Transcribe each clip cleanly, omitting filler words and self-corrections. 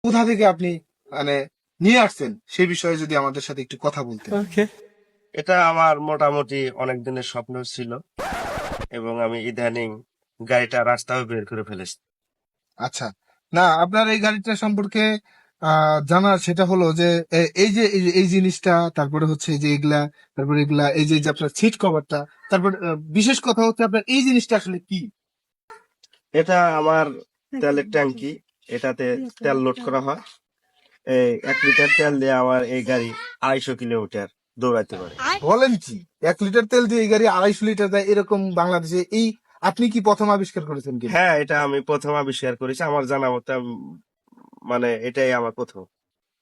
কোথা থেকে আপনি মানে নিয়ে আসছেন সেই বিষয়ে যদি আমাদের সাথে একটু কথা বলতেন। এটা আমার মোটামুটি অনেক দিনের স্বপ্ন ছিল এবং আমি ইদানিং গাড়িটা রাস্তায় বের করে ফেলেছি। আচ্ছা, না আপনার এই গাড়িটা সম্পর্কে জানা সেটা হলো যে এই যে এই জিনিসটা, তারপরে হচ্ছে এই যে এগুলা, তারপরে এগুলা, এই যে আপনার সিট কভারটা, তারপর বিশেষ কথা হচ্ছে আপনার এই জিনিসটা আসলে কি? এটা আমার তেলের ট্যাঙ্কি, এটাতে তেল লোড করা হয়। এই 1 লিটার তেল দিয়ে আমার এই গাড়ি 250 কিলোমিটার দৌড়াতে পারে। বলেন কি, 1 লিটার তেল দিয়ে এই গাড়ি 250 লিটার দেয়? এরকম বাংলাদেশে এই আপনি কি প্রথম আবিষ্কার করেছেন কিনা? হ্যাঁ, এটা আমি প্রথম আবিষ্কার করেছি আমার জানা মতে। মানে এটাই আমার প্রথম।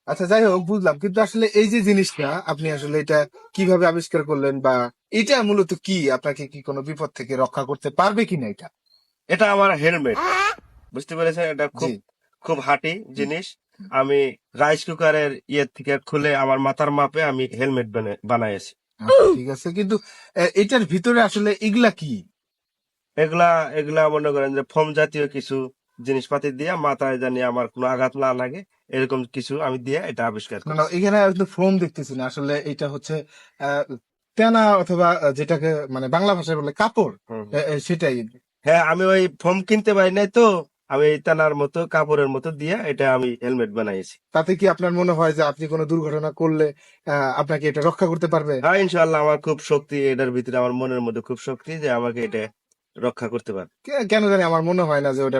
আচ্ছা, যাই হোক, বুঝলাম, কিন্তু আসলে এই যে জিনিসটা আপনি আসলে এটা কিভাবে আবিষ্কার করলেন, বা এটা মূলত কি, আপনাকে কি কোনো বিপদ থেকে রক্ষা করতে পারবে কিনা এটা? এটা আমার হেলমেট, বুঝতে পেরেছেন? এটা জি। খুব খুব হাঁটি জিনিস। আমি রাইস কুকারের থেকে খুলে আমার মাথার মাপে আমি হেলমেট বানাইছি। আচ্ছা, ঠিক আছে, কিন্তু এটার ভিতরে আসলে এগুলা কি? এগুলা এগুলা মনে করেন যে ফোম জাতীয় কিছু জিনিসপাতি দিয়ে মাথায় জানি আমার কোনো আঘাত না লাগে, এরকম কিছু আমি দিয়ে এটা আবিষ্কার না, না, করেছি। এখানে ফোম দেখতেছি না, আসলে এটা হচ্ছে আহ, তেনা, অথবা যেটাকে মানে বাংলা ভাষায় বলে কাপড়। হুম, হুম। সেটাই। হ্যাঁ, আমি ওই ফোম কিনতে পারি নাই তো, আমি এই টানার মতো কাপড়ের মতো দিয়ে এটা আমি হেলমেট বানাইছি। তাতে কি আপনার মনে হয় যে আপনি কোনো দুর্ঘটনা করলে আপনাকে এটা রক্ষা করতে পারবে? হ্যাঁ, ইনশাআল্লাহ আমার খুব শক্তি এটার ভিতরে, আমার মনের মধ্যে খুব শক্তি যে আমাকে এটা রক্ষা করতে পারে। কেন জানি আমার মনে হয় না যে ওটা